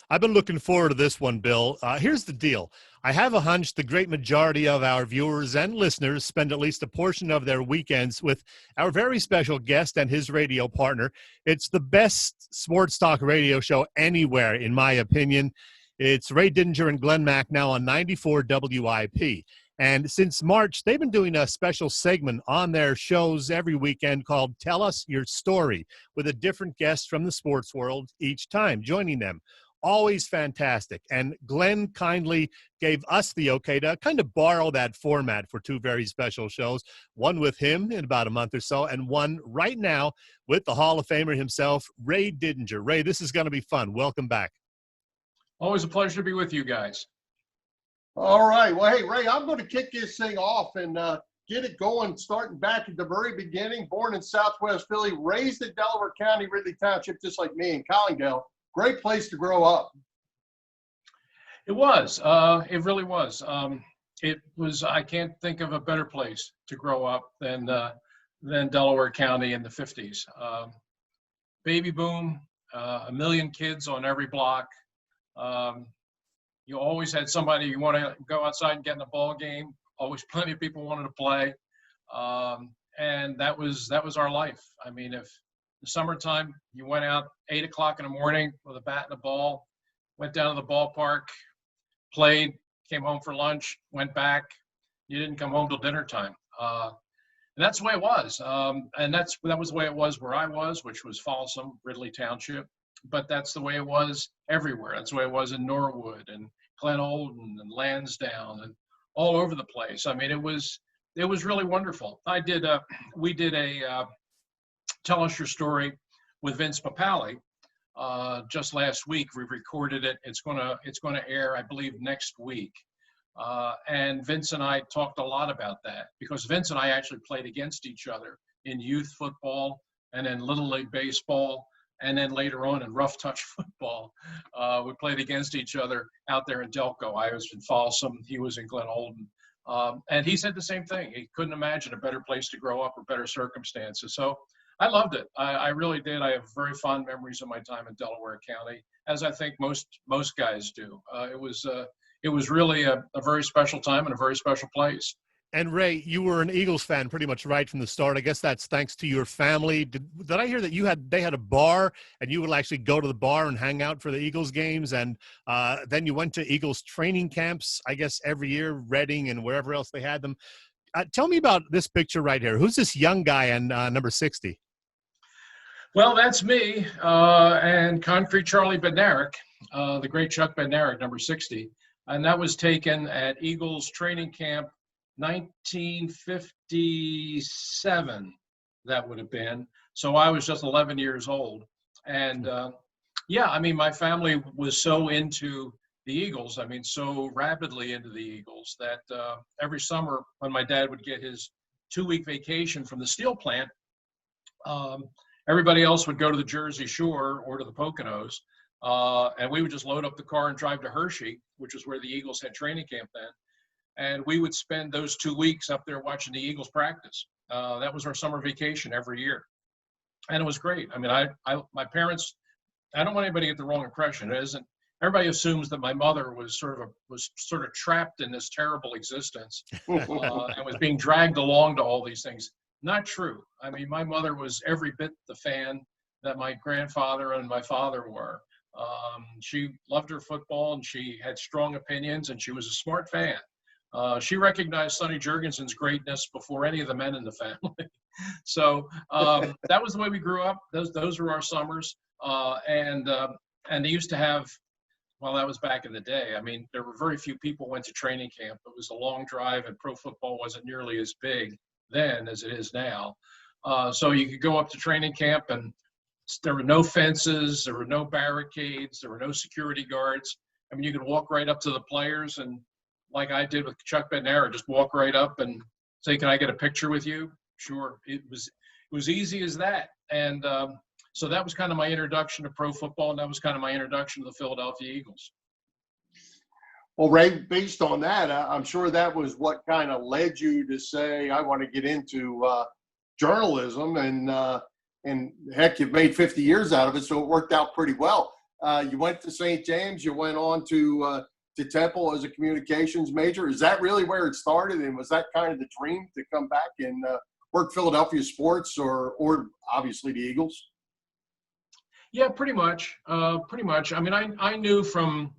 I've been looking forward to this one, Bill. Here's the deal. I have a hunch the great majority of our viewers and listeners spend at least a portion of their weekends with our very special guest and his radio partner. It's the best sports talk radio show anywhere, in my opinion. It's Ray Didinger and Glen Macnow on 94 WIP. And since March, they've been doing a special segment on their shows every weekend called Tell Us Your Story, with a different guest from the sports world each time joining them. Always fantastic. And Glenn kindly gave us the okay to kind of borrow that format for two very special shows, one with him in about a month or so, and one right now with the Hall of Famer himself, Ray Didinger. Ray, this is going to be fun. Welcome back. Always a pleasure to be with you guys. All right. Well, hey, Ray, I'm going to kick this thing off and get it going, starting back at the very beginning. Born in Southwest Philly, raised in Delaware County, Ridley Township, just like me in Collingdale. Great place to grow up. It was. It really was. It was. I can't think of a better place to grow up than Delaware County in the 50s. Baby boom, a million kids on every block. You always had somebody you want to go outside and get in a ball game. Always plenty of people wanted to play, and that was our life. I mean, if the summertime you went out 8 o'clock in the morning with a bat and a ball, went down to the ballpark, played, came home for lunch, went back. You didn't come home till dinner time, and that's the way it was. And that was the way it was where I was, which was Folsom, Ridley Township. But that's the way it was everywhere. That's the way it was in Norwood and Glen Olden and Lansdowne and all over the place. I mean, it was really wonderful. We did a Tell Us Your Story with Vince Papale just last week. We recorded it. It's gonna air, I believe, next week. And Vince and I talked a lot about that because Vince and I actually played against each other in youth football and in Little League baseball. And then later on in rough touch football, we played against each other out there in Delco. I was in Folsom, he was in Glen Olden. And he said the same thing. He couldn't imagine a better place to grow up or better circumstances. So I loved it. I really did. I have very fond memories of my time in Delaware County, as I think most guys do. It was really a very special time and a very special place. And Ray, you were an Eagles fan pretty much right from the start. I guess that's thanks to your family. Did I hear that they had a bar and you would actually go to the bar and hang out for the Eagles games? And then you went to Eagles training camps, I guess, every year, Reading and wherever else they had them. Tell me about this picture right here. Who's this young guy on number 60? Well, that's me and Concrete Charlie Bednarik, the great Chuck Bednarik, number 60. And that was taken at Eagles training camp 1957, that would have been. So I was just 11 years old. And yeah, I mean, my family was so into the Eagles, I mean, so rapidly into the Eagles that every summer when my dad would get his 2-week vacation from the steel plant, everybody else would go to the Jersey Shore or to the Poconos, and we would just load up the car and drive to Hershey, which was where the Eagles had training camp then. And we would spend those 2 weeks up there watching the Eagles practice. That was our summer vacation every year. And it was great. I mean, my parents, I don't want anybody to get the wrong impression. It isn't, everybody assumes that my mother was sort of trapped in this terrible existence and was being dragged along to all these things. Not true. I mean, my mother was every bit the fan that my grandfather and my father were. She loved her football and she had strong opinions and she was a smart fan. She recognized Sonny Jurgensen's greatness before any of the men in the family. So that was the way we grew up. Those were our summers. And they used to have, well, that was back in the day. I mean, there were very few people went to training camp. It was a long drive and pro football wasn't nearly as big then as it is now. So you could go up to training camp and there were no fences, there were no barricades, there were no security guards. I mean, you could walk right up to the players and like I did with Chuck Bednarik, just walk right up and say, "Can I get a picture with you?" Sure. It was easy as that. And so that was kind of my introduction to pro football, and that was kind of my introduction to the Philadelphia Eagles. Well, Ray, based on that, I'm sure that was what kind of led you to say, I want to get into journalism. And heck, you've made 50 years out of it, so it worked out pretty well. You went to St. James. You went on to Temple as a communications major. Is that really where it started? And was that kind of the dream to come back and work Philadelphia sports or obviously the Eagles? Yeah, pretty much. Pretty much. I mean, I knew from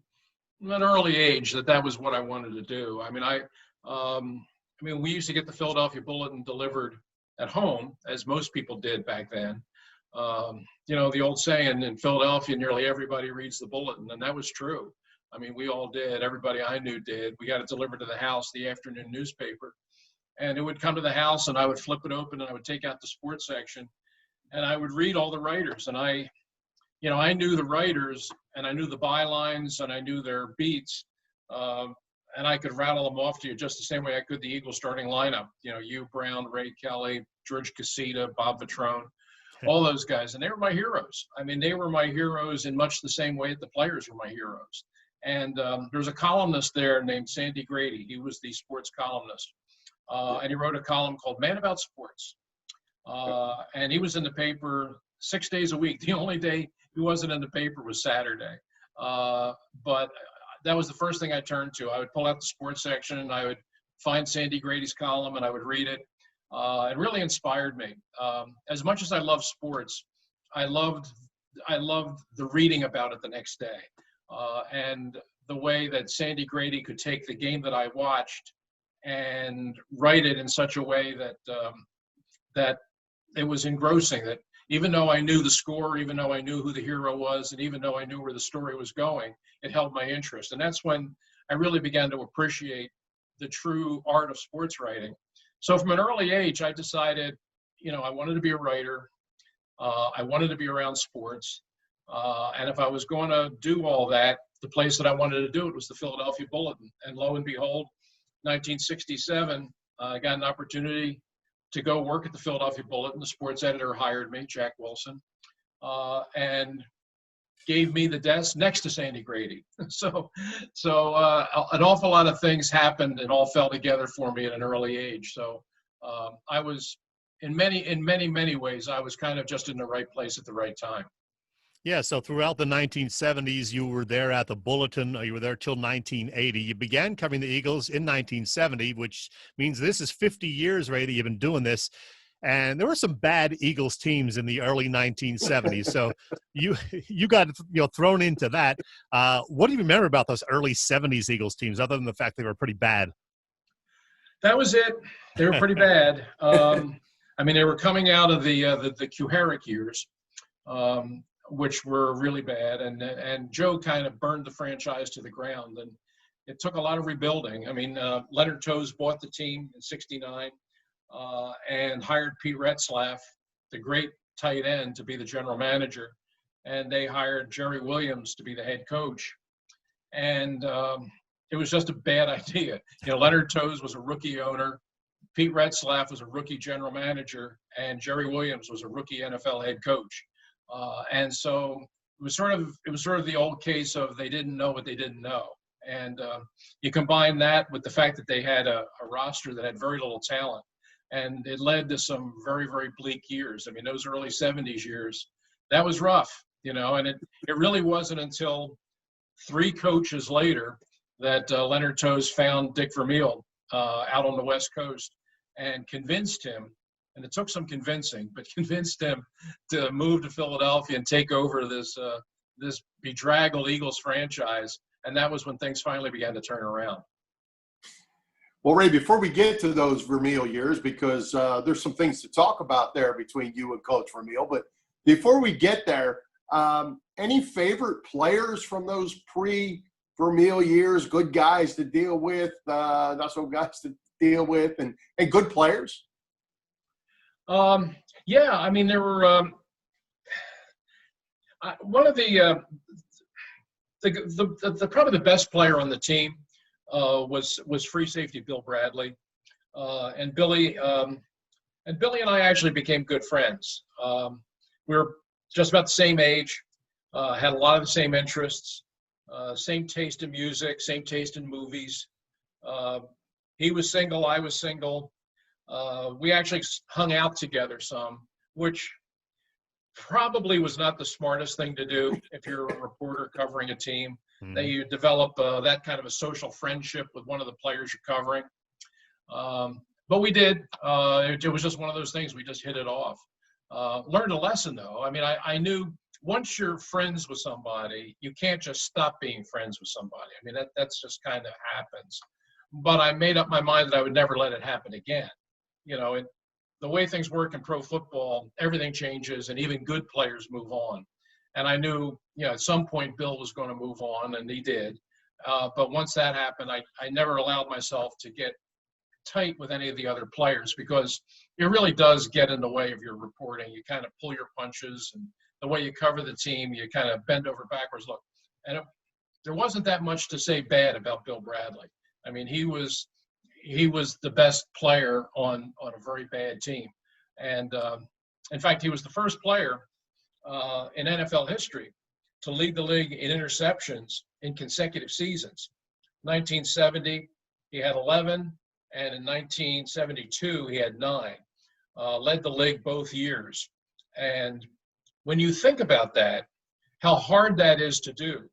an early age that was what I wanted to do. I mean, we used to get the Philadelphia Bulletin delivered at home, as most people did back then. You know, the old saying in Philadelphia, nearly everybody reads the Bulletin, and that was true. I mean, we all did. Everybody I knew did. We got it delivered to the house, the afternoon newspaper. And it would come to the house, and I would flip it open, and I would take out the sports section, and I would read all the writers. And I knew the writers, and I knew the bylines, and I knew their beats, and I could rattle them off to you just the same way I could the Eagles starting lineup. You know, Hugh Brown, Ray Kelly, George Casita, Bob Vitrone, all those guys. And they were my heroes. I mean, they were my heroes in much the same way that the players were my heroes. And there was a columnist there named Sandy Grady. He was the sports columnist. And he wrote a column called Man About Sports. And he was in the paper 6 days a week. The only day he wasn't in the paper was Saturday. But that was the first thing I turned to. I would pull out the sports section, and I would find Sandy Grady's column, and I would read it. It really inspired me. As much as I love sports, I loved the reading about it the next day. And the way that Sandy Grady could take the game that I watched and write it in such a way that it was engrossing, that even though I knew the score, even though I knew who the hero was, and even though I knew where the story was going, it held my interest. And that's when I really began to appreciate the true art of sports writing. So from an early age, I decided, you know, I wanted to be a writer. I wanted to be around sports. And if I was going to do all that, the place that I wanted to do it was the Philadelphia Bulletin. And lo and behold, 1967, I got an opportunity to go work at the Philadelphia Bulletin. The sports editor hired me, Jack Wilson, and gave me the desk next to Sandy Grady. So an awful lot of things happened and all fell together for me at an early age. So I was, in many ways, I was kind of just in the right place at the right time. Yeah, so throughout the 1970s, you were there at the Bulletin. You were there till 1980. You began covering the Eagles in 1970, which means this is 50 years, Ray, that you've been doing this. And there were some bad Eagles teams in the early 1970s. So you got thrown into that. What do you remember about those early 70s Eagles teams, other than the fact they were pretty bad? That was it. They were pretty bad. I mean, they were coming out of the Kuharich years. Which were really bad, and Joe kind of burned the franchise to the ground, and it took a lot of rebuilding. I mean, Leonard Toews bought the team in '69 and hired Pete Retzlaff, the great tight end, to be the general manager, and they hired Jerry Williams to be the head coach, and it was just a bad idea. You know, Leonard Toews was a rookie owner, Pete Retzlaff was a rookie general manager, and Jerry Williams was a rookie NFL head coach. And so it was sort of the old case of they didn't know what they didn't know. And you combine that with the fact that they had a roster that had very little talent, and it led to some very, very bleak years. I mean, those early 70s years, that was rough, you know, and it really wasn't until 3 coaches later that Leonard Toews found Dick Vermeil out on the West Coast and convinced him. And it took some convincing, but convinced him to move to Philadelphia and take over this bedraggled Eagles franchise. And that was when things finally began to turn around. Well, Ray, before we get to those Vermeil years, because there's some things to talk about there between you and Coach Vermeil, but before we get there, any favorite players from those pre-Vermeil years, good guys to deal with, not so guys to deal with, and good players? Yeah, I mean, there were one of the probably the best player on the team was free safety Bill Bradley, and Billy and I actually became good friends. We were just about the same age, had a lot of the same interests, same taste in music, same taste in movies. He was single, I was single. We actually hung out together some, which probably was not the smartest thing to do if you're a reporter covering a team. Mm-hmm. That you develop that kind of a social friendship with one of the players you're covering. But we did. It was just one of those things. We just hit it off. Learned a lesson, though. I mean, I knew once you're friends with somebody, you can't just stop being friends with somebody. I mean, that's just kind of happens. But I made up my mind that I would never let it happen again. You know, the way things work in pro football, everything changes, and even good players move on. And I knew, you know, at some point Bill was going to move on, and he did. But once that happened, I never allowed myself to get tight with any of the other players, because it really does get in the way of your reporting. You kind of pull your punches, and the way you cover the team, you kind of bend over backwards. Look, and there wasn't that much to say bad about Bill Bradley. I mean, he was the best player on a very bad team. And in fact, he was the first player in NFL history to lead the league in interceptions in consecutive seasons. 1970, he had 11, and in 1972, he had 9. Led the league both years. And when you think about that, how hard that is to do,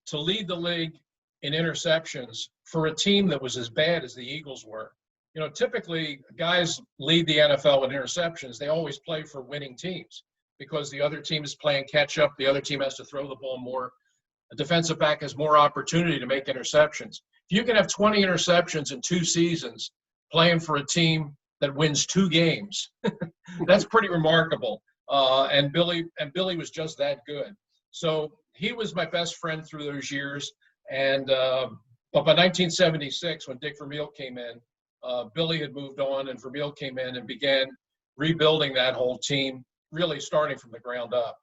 to lead the league in interceptions for a team that was as bad as the Eagles were. You know, typically guys lead the NFL in interceptions. They always play for winning teams because the other team is playing catch up. The other team has to throw the ball more. A defensive back has more opportunity to make interceptions. If you can have 20 interceptions in 2 seasons playing for a team that wins 2 games, that's pretty remarkable. And Billy was just that good. So he was my best friend through those years. And but by 1976, when Dick Vermeil came in, Billy had moved on, and Vermeil came in and began rebuilding that whole team, really starting from the ground up.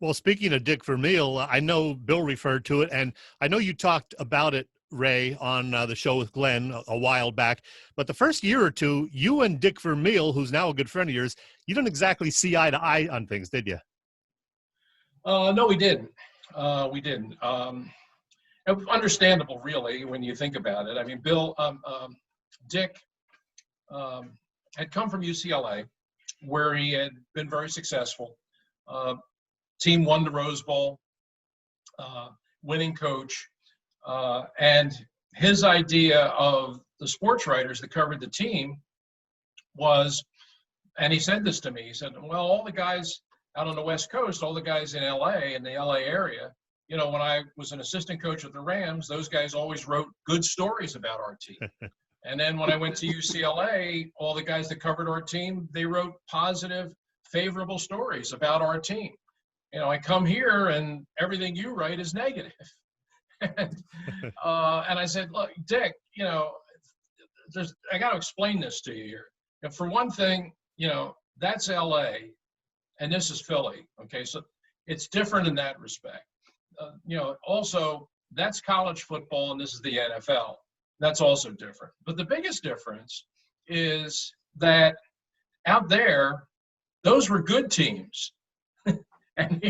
Well, speaking of Dick Vermeil, I know Bill referred to it, and I know you talked about it, Ray, on the show with Glenn a while back. But the first year or two, you and Dick Vermeil, who's now a good friend of yours, you didn't exactly see eye to eye on things, did you? No, we didn't. We didn't. It was understandable, really, when you think about it. I mean, Dick had come from UCLA, where he had been very successful. Team won the Rose Bowl, winning coach. And his idea of the sports writers that covered the team was, and he said this to me, he said, well, all the guys out on the West Coast, all the guys in LA, in the LA area, you know, when I was an assistant coach with the Rams, those guys always wrote good stories about our team. And then when I went to UCLA, all the guys that covered our team, they wrote positive, favorable stories about our team. You know, I come here and everything you write is negative. And I said, look, Dick, you know, I got to explain this to you here. And for one thing, you know, that's LA and this is Philly. Okay, so it's different in that respect. You know, also that's college football and this is the NFL. That's also different. But the biggest difference is that out there, those were good teams. and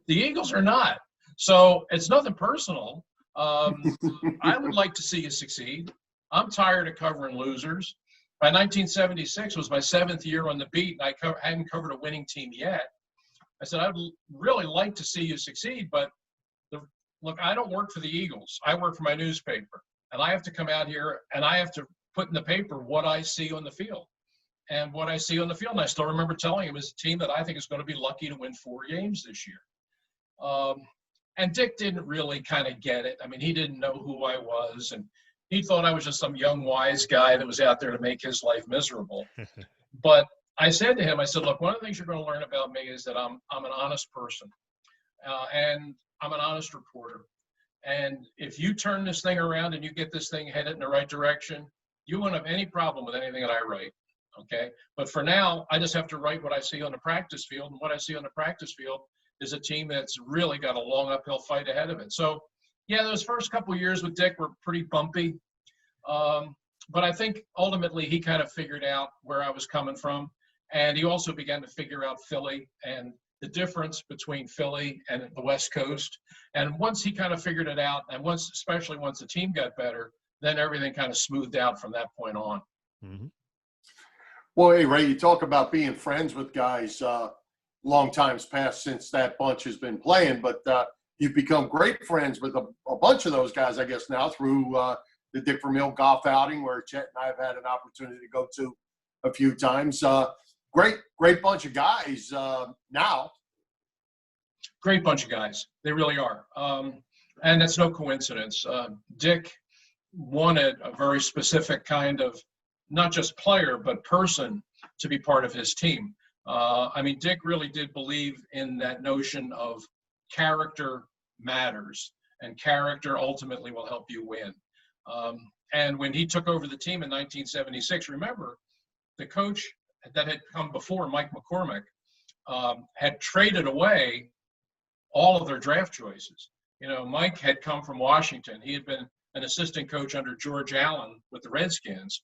the Eagles are not. So it's nothing personal. I would like to see you succeed. I'm tired of covering losers. By 1976 was my 7th year on the beat, and I hadn't covered a winning team yet. I said, I'd really like to see you succeed, but look, I don't work for the Eagles. I work for my newspaper, and I have to come out here, and I have to put in the paper what I see on the field. And what I see on the field, and I still remember telling him, is a team that I think is going to be lucky to win 4 games this year. And Dick didn't really kind of get it. I mean, he didn't know who I was, and he thought I was just some young, wise guy that was out there to make his life miserable. But I said to him, I said, look, one of the things you're going to learn about me is that I'm an honest person, and I'm an honest reporter. And if you turn this thing around and you get this thing headed in the right direction, you won't have any problem with anything that I write, okay? But for now, I just have to write what I see on the practice field, and what I see on the practice field is a team that's really got a long uphill fight ahead of it. So, yeah, those first couple of years with Dick were pretty bumpy. But I think ultimately he kind of figured out where I was coming from. And he also began to figure out Philly and the difference between Philly and the West Coast. And once he kind of figured it out, and especially once the team got better, then everything kind of smoothed out from that point on. Mm-hmm. Well, hey, Ray, you talk about being friends with guys. long time's passed since that bunch has been playing. But you've become great friends with a bunch of those guys, I guess, now through the Dick Vermeil golf outing, where Chet and I have had an opportunity to go to a few times. Great bunch of guys now. Great bunch of guys. They really are. And it's no coincidence. Dick wanted a very specific kind of, not just player, but person to be part of his team. I mean, Dick really did believe in that notion of character matters, and character ultimately will help you win. And when he took over the team in 1976, remember, the coach that had come before, Mike McCormick, had traded away all of their draft choices. You know, Mike had come from Washington. He had been an assistant coach under George Allen with the Redskins,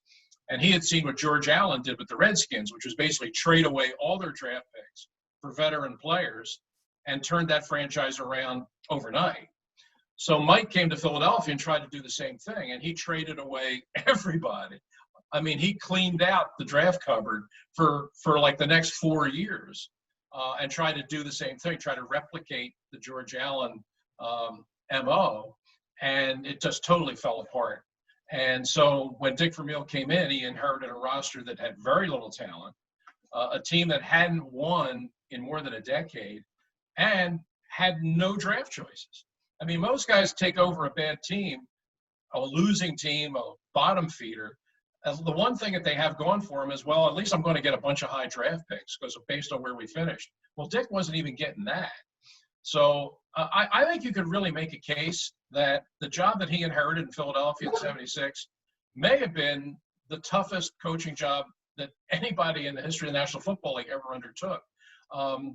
and he had seen what George Allen did with the Redskins, which was basically trade away all their draft picks for veteran players and turned that franchise around overnight. So Mike came to Philadelphia and tried to do the same thing, and he traded away everybody. I mean, he cleaned out the draft cupboard for like the next 4 years and tried to do the same thing, try to replicate the George Allen MO, and it just totally fell apart. And so when Dick Vermeil came in, he inherited a roster that had very little talent, a team that hadn't won in more than a decade, and had no draft choices. I mean, most guys take over a bad team, a losing team, a bottom feeder. The one thing that they have going for them is, well, at least I'm going to get a bunch of high draft picks because based on where we finished. Well, Dick wasn't even getting that. So I think you could really make a case that the job that he inherited in Philadelphia in '76 may have been the toughest coaching job that anybody in the history of the National Football League ever undertook.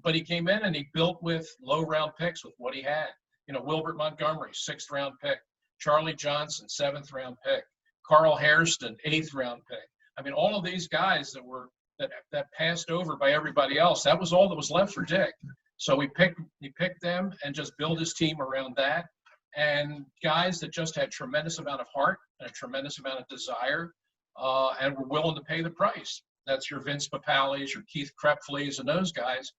But he came in and he built with low round picks with what he had. You know, Wilbert Montgomery, 6th round pick. Charlie Johnson, 7th round pick. Carl Hairston, 8th round pick. I mean, all of these guys that passed over by everybody else, that was all that was left for Dick. So he picked them and just built his team around that. And guys that just had tremendous amount of heart and a tremendous amount of desire and were willing to pay the price. That's your Vince Papales, your Keith Krepfleys, and those guys.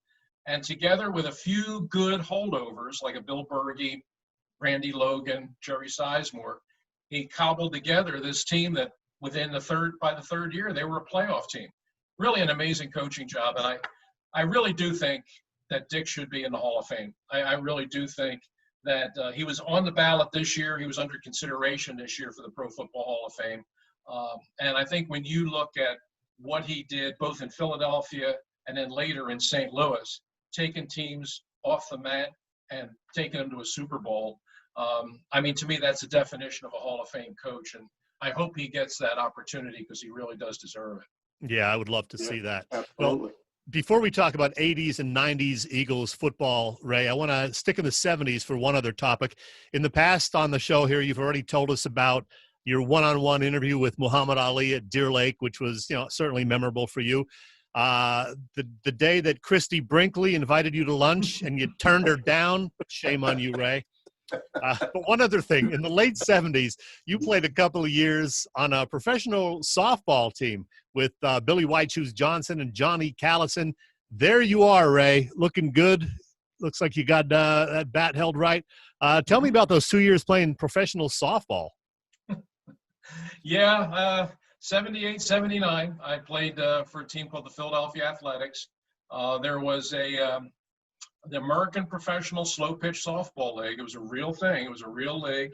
And together with a few good holdovers like a Bill Berge, Randy Logan, Jerry Sizemore, he cobbled together this team that by the third year, they were a playoff team. Really an amazing coaching job. And I really do think that Dick should be in the Hall of Fame. I really do think that he was on the ballot this year. He was under consideration this year for the Pro Football Hall of Fame. And I think when you look at what he did both in Philadelphia and then later in St. Louis, taking teams off the mat and taking them to a Super Bowl, I mean, to me, that's the definition of a Hall of Fame coach. And I hope he gets that opportunity because he really does deserve it. Yeah, I would love to see that. Absolutely. Well, before we talk about 80s and 90s Eagles football, Ray, I want to stick in the 70s for one other topic. In the past on the show here, you've already told us about your one-on-one interview with Muhammad Ali at Deer Lake, which was, certainly memorable for you. The day that Christy Brinkley invited you to lunch and you turned her down, shame on you, Ray. But one other thing, in the late 70s, you played a couple of years on a professional softball team with Billy White Shoes Johnson and Johnny Callison. There you are, Ray, looking good. Looks like you got that bat held right. Tell me about those 2 years playing professional softball. Yeah, 78, 79, I played for a team called the Philadelphia Athletics. There was the American Professional Slow Pitch Softball League. It was a real thing. It was a real league.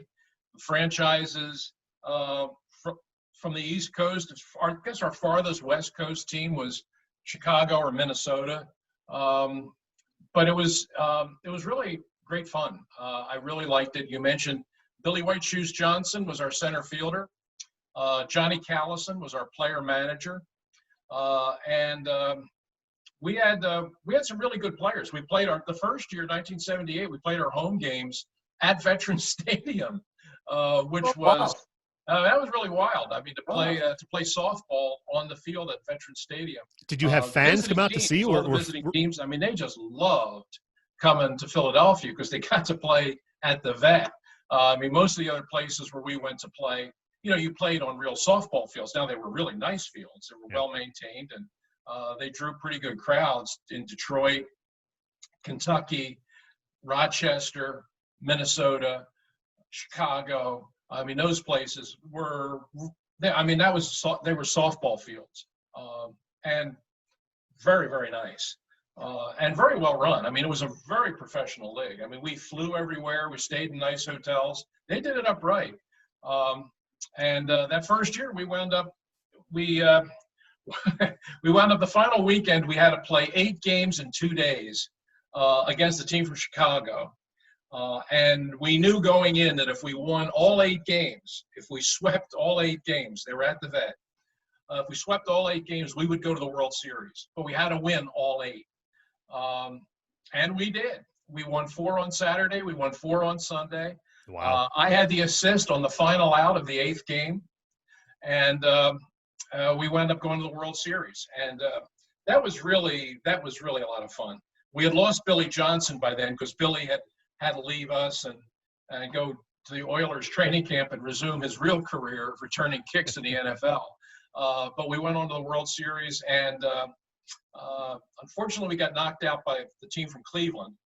Franchises from the East Coast, I guess our farthest West Coast team was Chicago or Minnesota. But it was really great fun. I really liked it. You mentioned Billy White Shoes Johnson was our center fielder. Johnny Callison was our player manager. And we had some really good players. We played the first year, 1978, we played our home games at Veterans Stadium, which was that was really wild. I mean, to play softball on the field at Veterans Stadium. Did you have fans come out to see you? All the visiting teams, I mean, they just loved coming to Philadelphia because they got to play at the Vet. I mean, most of the other places where we went to play, you played on real softball fields. Now they were really nice fields. They were well maintained, and they drew pretty good crowds in Detroit, Kentucky, Rochester, Minnesota, Chicago. I mean, those places were, they were softball fields, and very, very nice, and very well run. I mean, it was a very professional league. I mean, we flew everywhere. We stayed in nice hotels. They did it up right. And that first year, we wound up the final weekend. We had to play 8 games in 2 days against a team from Chicago. And we knew going in that if we won all 8 games, if we swept all 8 games, they were at the vet. If we swept all 8 games, we would go to the World Series. But we had to win all 8. And we did. We won 4 on Saturday. We won 4 on Sunday. Wow. I had the assist on the final out of the 8th game. And we wound up going to the World Series. And that was really a lot of fun. We had lost Billy Johnson by then because Billy had to leave us and go to the Oilers training camp and resume his real career of returning kicks in the NFL. But we went on to the World Series, and unfortunately we got knocked out by the team from Cleveland.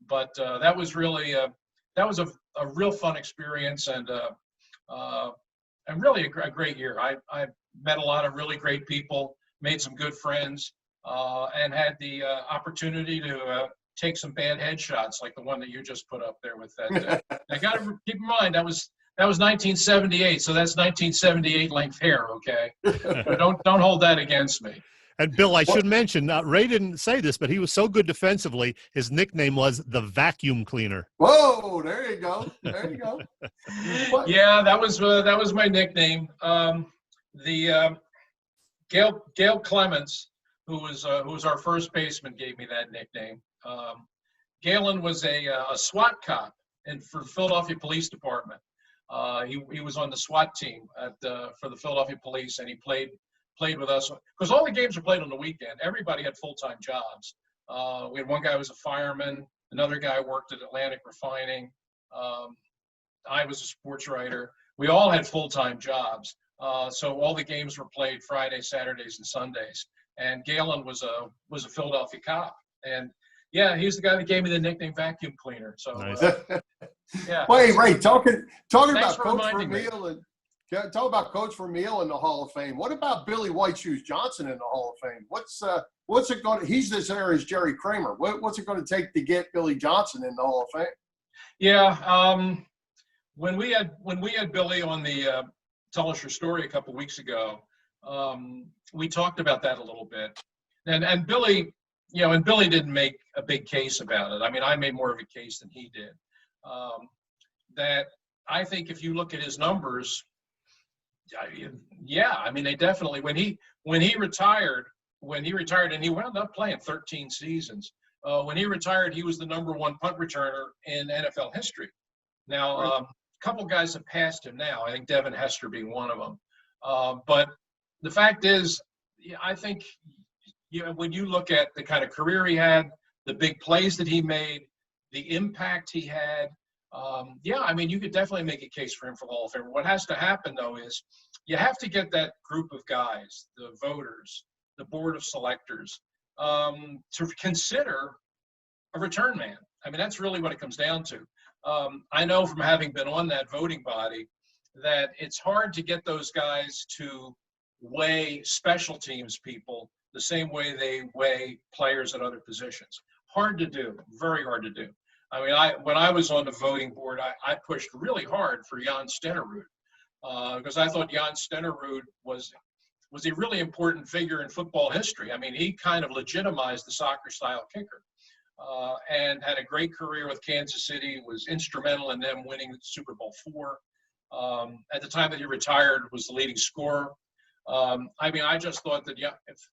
But that was really a real fun experience, and really a great year. I met a lot of really great people, made some good friends, and had the opportunity to take some bad headshots like the one that you just put up there with that. I got to keep in mind that was 1978, so that's 1978 length hair. Okay, so don't hold that against me. And Bill, I should mention, Ray didn't say this, but he was so good defensively. His nickname was the vacuum cleaner. Whoa, there you go. There you go. Yeah, that was my nickname. Gail Clements, who was our first baseman, gave me that nickname. Galen was a SWAT cop for Philadelphia Police Department. He was on the SWAT team for the Philadelphia Police, and he played with us because all the games were played on the weekend. Everybody had full-time jobs. We had one guy who was a fireman, another guy worked at Atlantic Refining. I was a sports writer. We all had full-time jobs. So all the games were played Fridays, Saturdays, and Sundays. And Galen was a Philadelphia cop. And yeah, he's the guy that gave me the nickname vacuum cleaner. So nice. Yeah. Well, hey, Ray, talking about Coach Vermeil and talk about Coach Vermeil in the Hall of Fame. What about Billy White Shoes Johnson in the Hall of Fame? What's it going to? He's this era's Jerry Kramer. What's it going to take to get Billy Johnson in the Hall of Fame? Yeah, when we had Billy on the Tell Us Your Story a couple weeks ago, we talked about that a little bit, and Billy, and Billy didn't make a big case about it. I mean, I made more of a case than he did. That I think if you look at his numbers, yeah, I mean, they definitely when he retired, and he wound up playing 13 seasons. When he retired, he was the #1 punt returner in NFL history. Now, a couple guys have passed him now. I think Devin Hester being one of them. But the fact is, I think when you look at the kind of career he had, the big plays that he made, the impact he had, I mean, you could definitely make a case for him for the Hall of Fame. What has to happen, though, is you have to get that group of guys, the voters, the board of selectors, to consider a return man. I mean, that's really what it comes down to. I know from having been on that voting body that it's hard to get those guys to weigh special teams people the same way they weigh players at other positions. Hard to do, very hard to do. I mean, when I was on the voting board, I pushed really hard for Jan Stenerud because I thought Jan Stenerud was a really important figure in football history. I mean, he kind of legitimized the soccer-style kicker and had a great career with Kansas City, was instrumental in them winning Super Bowl IV. At the time that he retired, was the leading scorer. I mean, I just thought that if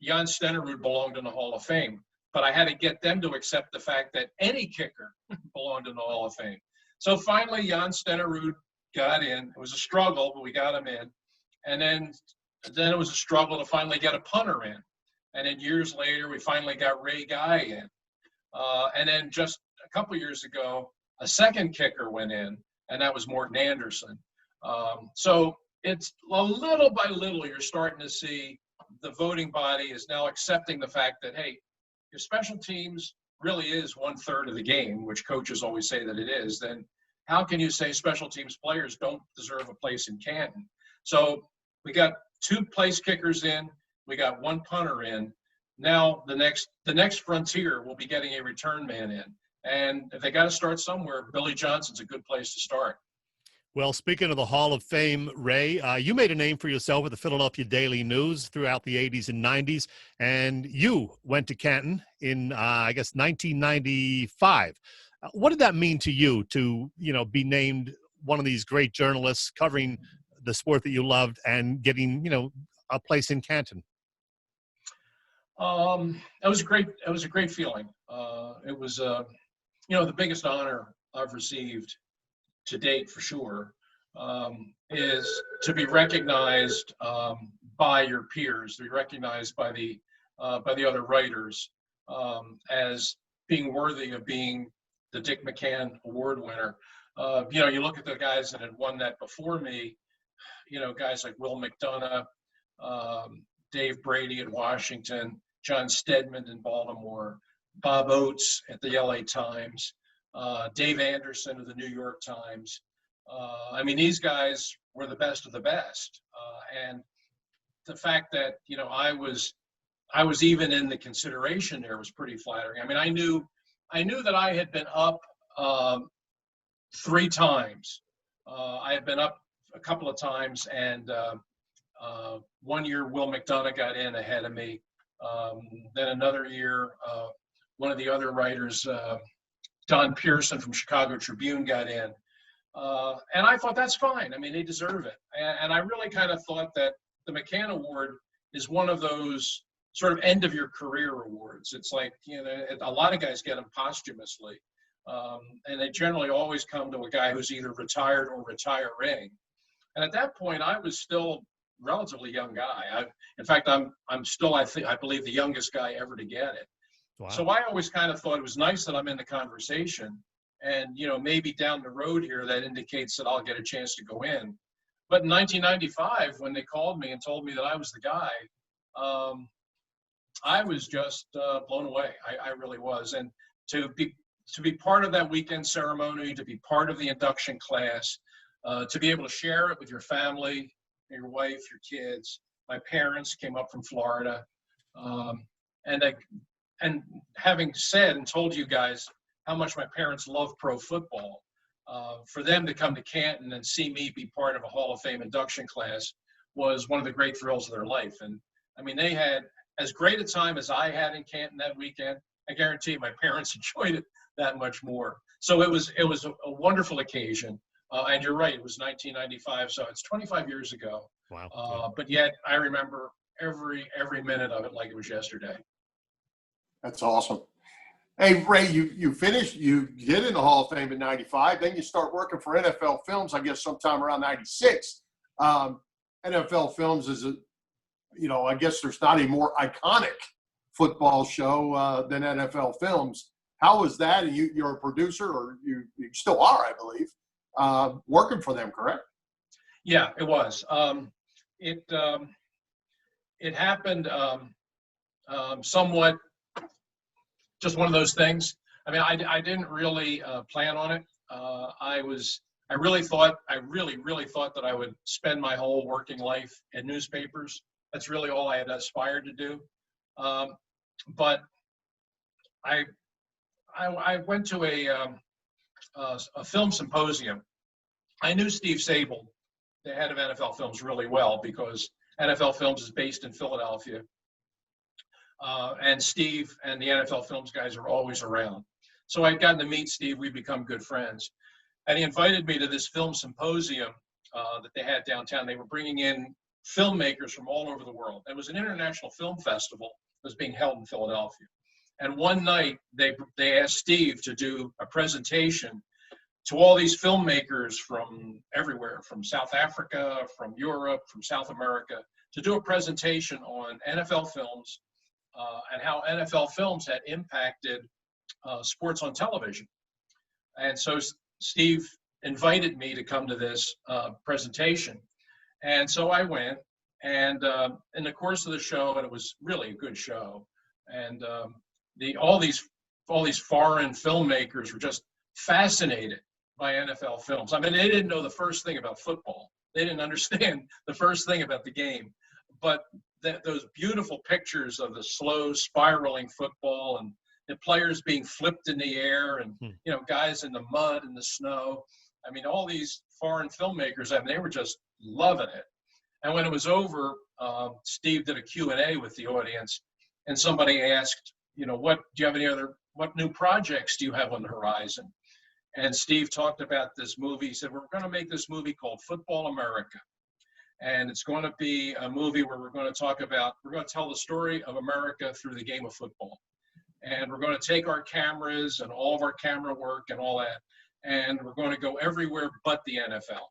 Jan Stenerud belonged in the Hall of Fame, but I had to get them to accept the fact that any kicker belonged in the Hall of Fame. So finally, Jan Stenerud got in. It was a struggle, but we got him in. And then it was a struggle to finally get a punter in. And then years later, we finally got Ray Guy in. And then just a couple years ago, a second kicker went in, and that was Morton Anderson. So it's a little by little, you're starting to see the voting body is now accepting the fact that, hey, your special teams really is 1/3 of the game, which coaches always say that it is, then how can you say special teams players don't deserve a place in Canton? So we got 2 place kickers in, we got 1 punter in. Now the next frontier will be getting a return man in. And if they got to start somewhere, Billy Johnson's a good place to start. Well, speaking of the Hall of Fame, Ray, you made a name for yourself with the Philadelphia Daily News throughout the 80s and 90s, and you went to Canton in, I guess, 1995. What did that mean to you to, be named one of these great journalists covering the sport that you loved and getting, a place in Canton? It was great. It was a great feeling. It was, the biggest honor I've received to date, for sure, is to be recognized by your peers, to be recognized by the other writers as being worthy of being the Dick McCann Award winner. You look at the guys that had won that before me, guys like Will McDonough, Dave Brady at Washington, John Stedman in Baltimore, Bob Oates at the LA Times, Dave Anderson of the New York Times. These guys were the best of the best. And the fact that, I was even in the consideration there was pretty flattering. I knew that I had been up 3 times. I had been up a couple of times, and one year Will McDonough got in ahead of me. Then another year, one of the other writers, Don Pearson from Chicago Tribune, got in. And I thought, that's fine. They deserve it. And I really kind of thought that the McCann Award is one of those sort of end of your career awards. It's like, a lot of guys get them posthumously. And they generally always come to a guy who's either retired or retiring. And at that point, I was still relatively young guy. In fact, I'm still, I believe, the youngest guy ever to get it. Wow. So I always kind of thought it was nice that I'm in the conversation, and maybe down the road here that indicates that I'll get a chance to go in. But in 1995, when they called me and told me that I was the guy, I was just blown away. I really was. And to be part of that weekend ceremony, to be part of the induction class, to be able to share it with your family, your wife, your kids. My parents came up from Florida. And having said and told you guys how much my parents love pro football, for them to come to Canton and see me be part of a Hall of Fame induction class was one of the great thrills of their life. And they had as great a time as I had in Canton that weekend. I guarantee you my parents enjoyed it that much more. So it was a wonderful occasion. And you're right, it was 1995, so it's 25 years ago. Wow. But yet I remember every minute of it like it was yesterday. That's awesome. Hey, Ray, you finished, you get in the Hall of Fame in 95, then you start working for NFL Films, I guess sometime around 96. NFL Films is I guess there's not a more iconic football show than NFL Films. How was that? And you're a producer, or you still are, I believe, working for them, correct? Yeah, it was. It happened somewhat just one of those things. I didn't really plan on it. I really thought that I would spend my whole working life in newspapers. That's really all I had aspired to do. But I went to a film symposium. I knew Steve Sable, the head of NFL Films, really well because NFL Films is based in Philadelphia. And Steve and the NFL Films guys are always around. So I'd gotten to meet Steve. We'd become good friends. And he invited me to this film symposium that they had downtown. They were bringing in filmmakers from all over the world. It was an international film festival that was being held in Philadelphia. And one night, they asked Steve to do a presentation to all these filmmakers from everywhere, from South Africa, from Europe, from South America, to do a presentation on NFL films and how NFL films had impacted sports on television. And so Steve invited me to come to this presentation. And so I went, and in the course of the show, and it was really a good show, and all these all these foreign filmmakers were just fascinated by NFL films. I mean, they didn't know the first thing about football. They didn't understand the first thing about the game. But those beautiful pictures of the slow spiraling football and the players being flipped in the air and, you know, guys in the mud and the snow. I mean, all these foreign filmmakers, I mean, they were just loving it. And when it was over, Steve did a Q&A with the audience, and somebody asked, you know, what new projects do you have on the horizon? And Steve talked about this movie. He said, we're going to make this movie called Football America. And it's going to be a movie where we're going to tell the story of America through the game of football. And we're going to take our cameras and all of our camera work and all that, and we're going to go everywhere but the NFL.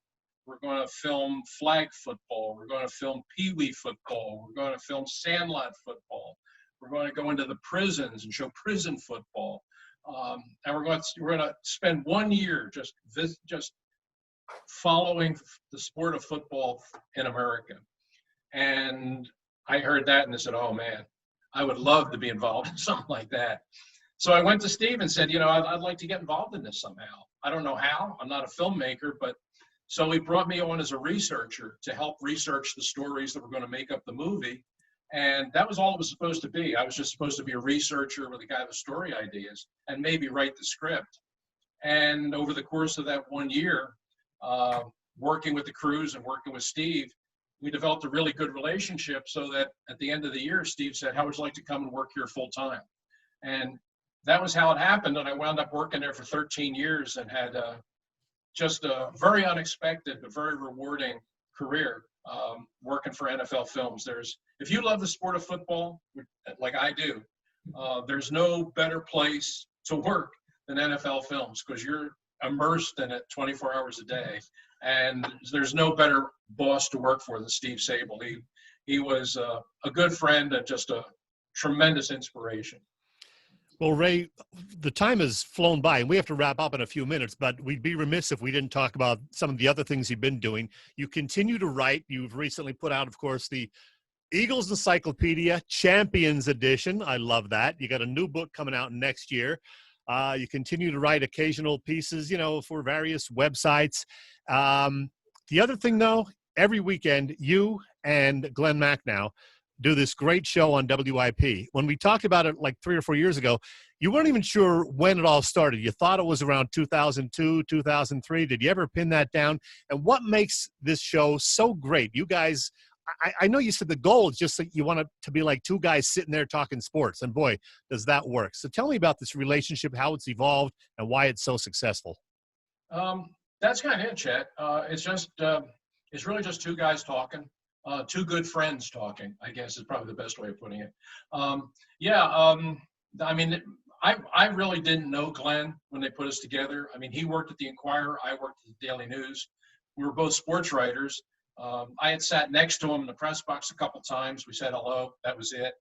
We're going to film flag football. We're going to film peewee football. We're going to film sandlot football. We're going to go into the prisons and show prison football. And we're going to spend 1 year just following the sport of football in America. And I heard that and I said, oh man, I would love to be involved in something like that. So I went to Steve and said, you know, I'd like to get involved in this somehow. I don't know how. I'm not a filmmaker, but so he brought me on as a researcher to help research the stories that were going to make up the movie. And that was all it was supposed to be. I was just supposed to be a researcher with a guy with story ideas and maybe write the script. And over the course of that 1 year, working with the crews and working with Steve, we developed a really good relationship so that at the end of the year, Steve said, how would you like to come and work here full time? And that was how it happened. And I wound up working there for 13 years and had just a very unexpected but very rewarding career working for NFL Films. If you love the sport of football, like I do, there's no better place to work than NFL Films because you're immersed in it 24 hours a day. And there's no better boss to work for than Steve Sable. He was a good friend and just a tremendous inspiration. Well, Ray, the time has flown by, and we have to wrap up in a few minutes, but we'd be remiss if we didn't talk about some of the other things you've been doing. You continue to write. You've recently put out, of course, the Eagles Encyclopedia Champions Edition. I love that. You got a new book coming out next year. You continue to write occasional pieces, you know, for various websites. The other thing, though, every weekend, you and Glen Macnow do this great show on WIP. When we talked about it like 3 or 4 years ago, you weren't even sure when it all started. You thought it was around 2002, 2003. Did you ever pin that down? And what makes this show so great? You guys, I know you said the goal is just that you want it to be like two guys sitting there talking sports, and boy, does that work. So tell me about this relationship, how it's evolved, and why it's so successful. That's kind of it, Chet. It's really just two guys talking. Two good friends talking, I guess is probably the best way of putting it. I mean, I really didn't know Glenn when they put us together. I mean, he worked at the Inquirer, I worked at the Daily News. We were both sports writers. I had sat next to him in the press box a couple times. We said hello, that was it.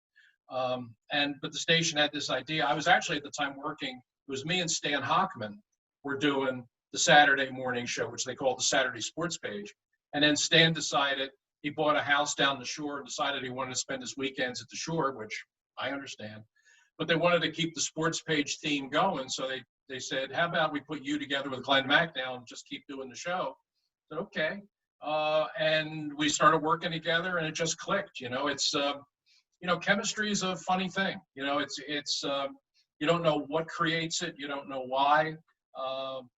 But the station had this idea. I was actually at the time working, it was me and Stan Hochman were doing the Saturday morning show, which they called the Saturday Sports Page. And then Stan decided, he bought a house down the shore and decided he wanted to spend his weekends at the shore, which I understand. But they wanted to keep the sports page theme going. So they said, how about we put you together with Glen Macnow and just keep doing the show? I said, okay. And we started working together and it just clicked. You know, it's, chemistry is a funny thing. You know, it's you don't know what creates it. You don't know why.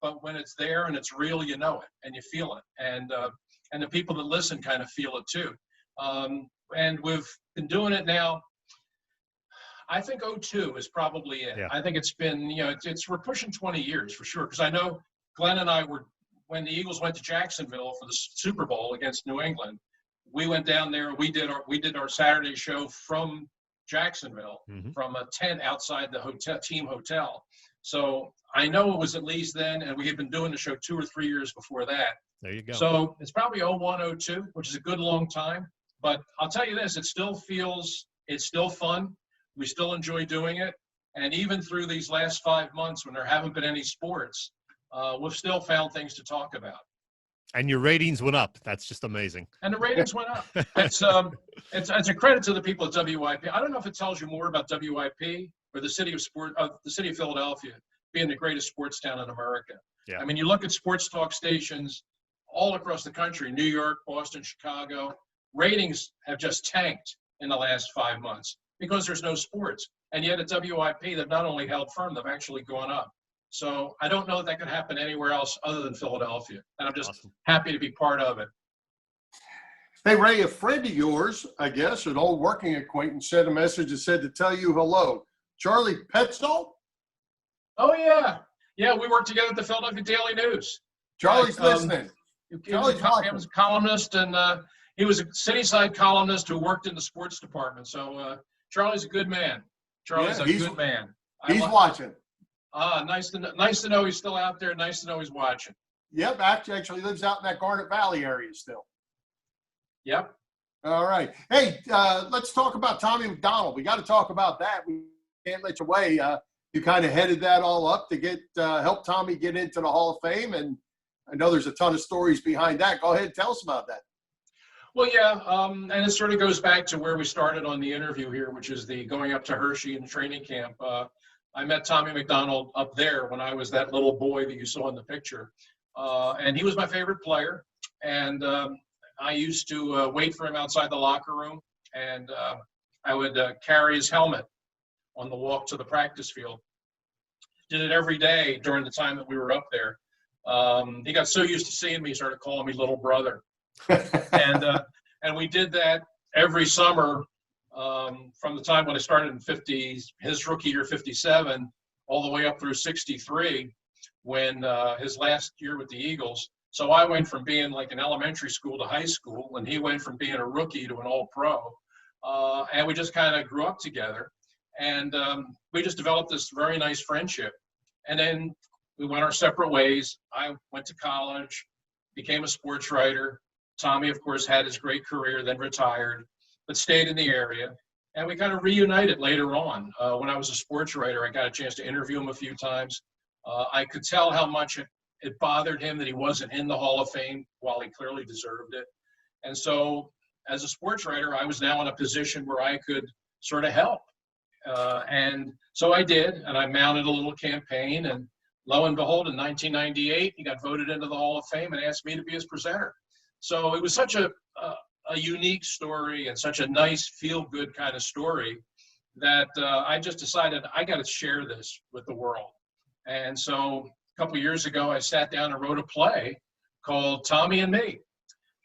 But when it's there and it's real, you know it and you feel it. And the people that listen kind of feel it too. And we've been doing it now. I think 2002 is probably it. Yeah. I think it's been, we're pushing 20 years for sure. Because I know Glenn and I were, when the Eagles went to Jacksonville for the Super Bowl against New England, we went down there. We did our Saturday show from Jacksonville, from a tent outside the team hotel. So I know it was at least then, and we had been doing the show 2 or 3 years before that. There you go. So it's probably 01, 02, which is a good long time. But I'll tell you this, it's still fun. We still enjoy doing it. And even through these last 5 months when there haven't been any sports, we've still found things to talk about. And your ratings went up. That's just amazing. And the ratings went up. It's a credit to the people at WIP. I don't know if it tells you more about WIP for the city of Philadelphia being the greatest sports town in America. Yeah. I mean, you look at sports talk stations all across the country, New York, Boston, Chicago, ratings have just tanked in the last 5 months because there's no sports. And yet at WIP, they've not only held firm, they've actually gone up. So I don't know that could happen anywhere else other than Philadelphia. And I'm just happy to be part of it. Hey, Ray, a friend of yours, I guess, an old working acquaintance, sent a message that said to tell you hello. Charlie Petzold? Oh, yeah. Yeah, we worked together at the Philadelphia Daily News. Charlie's listening. He was a columnist, and he was a Cityside columnist who worked in the sports department. So Charlie's a good man. Charlie's a good man. He's watching. Nice to know he's still out there. Nice to know he's watching. Yep, actually lives out in that Garnet Valley area still. Yep. All right. Hey, let's talk about Tommy McDonald. We got to talk about that. We can't let you away. You kind of headed that all up to get help Tommy get into the Hall of Fame, and I know there's a ton of stories behind that. Go ahead and tell us about that. Well, yeah, and it sort of goes back to where we started on the interview here, which is the going up to Hershey in training camp. I met Tommy McDonald up there when I was that little boy that you saw in the picture, and he was my favorite player. And I used to wait for him outside the locker room, and I would carry his helmet on the walk to the practice field. Did it every day during the time that we were up there. He got so used to seeing me, he started calling me little brother. And we did that every summer from the time when I started in his rookie year, 57, all the way up through 63, when his last year with the Eagles. So I went from being like an elementary school to high school, and he went from being a rookie to an all-pro. And we just kind of grew up together. And we just developed this very nice friendship. And then we went our separate ways. I went to college, became a sports writer. Tommy, of course, had his great career, then retired, but stayed in the area. And we kind of reunited later on. When I was a sports writer, I got a chance to interview him a few times. I could tell how much it bothered him that he wasn't in the Hall of Fame while he clearly deserved it. And so as a sports writer, I was now in a position where I could sort of help. And so I did, and I mounted a little campaign, and lo and behold, in 1998, he got voted into the Hall of Fame and asked me to be his presenter. So it was such a unique story and such a nice, feel-good kind of story that I just decided I got to share this with the world. And so a couple of years ago, I sat down and wrote a play called Tommy and Me.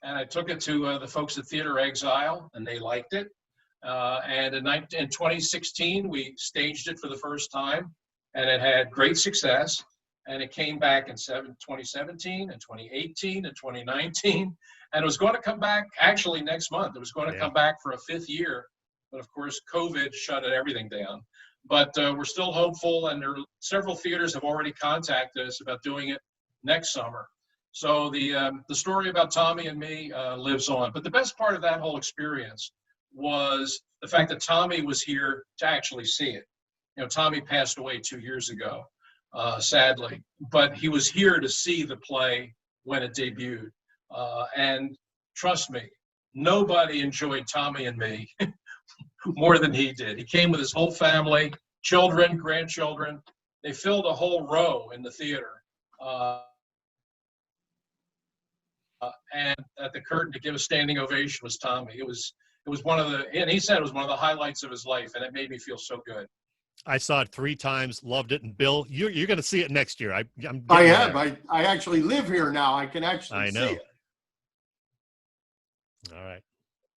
And I took it to the folks at Theater Exile, and they liked it. And in 2016, we staged it for the first time, and it had great success. And it came back in 2017 and 2018 and 2019. And it was going to come back actually next month. It was going to come back for a 5th year. But of course, COVID shut everything down. But we're still hopeful, and several theaters have already contacted us about doing it next summer. So the story about Tommy and me lives on. But the best part of that whole experience was the fact that Tommy was here to actually see it. You know, Tommy passed away 2 years ago, sadly, but he was here to see the play when it debuted. And trust me, nobody enjoyed Tommy and Me more than he did. He came with his whole family, children, grandchildren. They filled a whole row in the theater. And at the curtain to give a standing ovation was Tommy. It was one of the, and he said it was one of the highlights of his life, and it made me feel so good. I saw it 3 times, loved it. And Bill, you're going to see it next year. I have. I actually live here now. I can actually see it.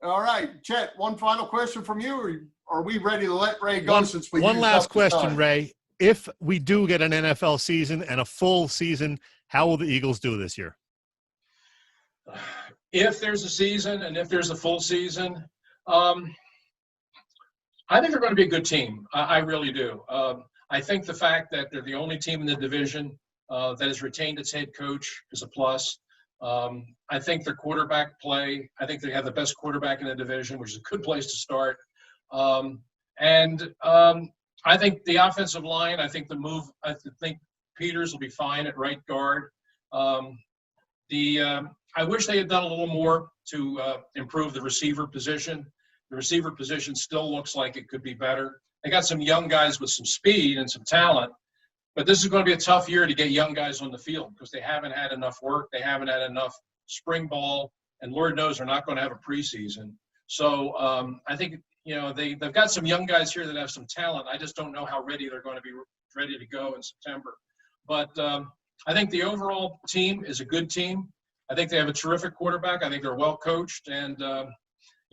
All right, Chet, one final question from you, or are we ready to let Ray go since we one last question, Ray. If we do get an NFL season and a full season, how will the Eagles do this year? If there's a season and if there's a full season, I think they're going to be a good team. I really do. I think the fact that they're the only team in the division that has retained its head coach is a plus. I think their quarterback play, I think they have the best quarterback in the division, which is a good place to start. And I think the offensive line, I think Peters will be fine at right guard. I wish they had done a little more to improve the receiver position. The receiver position still looks like it could be better. They got some young guys with some speed and some talent, but this is going to be a tough year to get young guys on the field because they haven't had enough work. They haven't had enough spring ball, and Lord knows they're not going to have a preseason. So I think, they've got some young guys here that have some talent. I just don't know how ready they're going to be ready to go in September. But I think the overall team is a good team. I think they have a terrific quarterback. I think they're well coached, and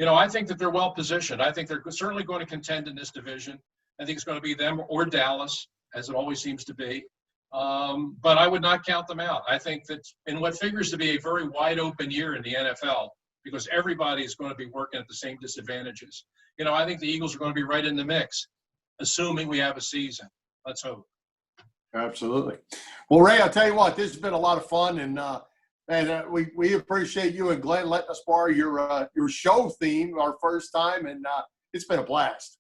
I think that they're well positioned. I think they're certainly going to contend in this division. I think it's going to be them or Dallas, as it always seems to be. But I would not count them out. I think that in what figures to be a very wide open year in the NFL, because everybody is going to be working at the same disadvantages. I think the Eagles are going to be right in the mix, assuming we have a season. Let's hope. Absolutely. Well, Ray, I'll tell you what, this has been a lot of fun, and we appreciate you and Glenn letting us borrow your show theme our first time, and it's been a blast.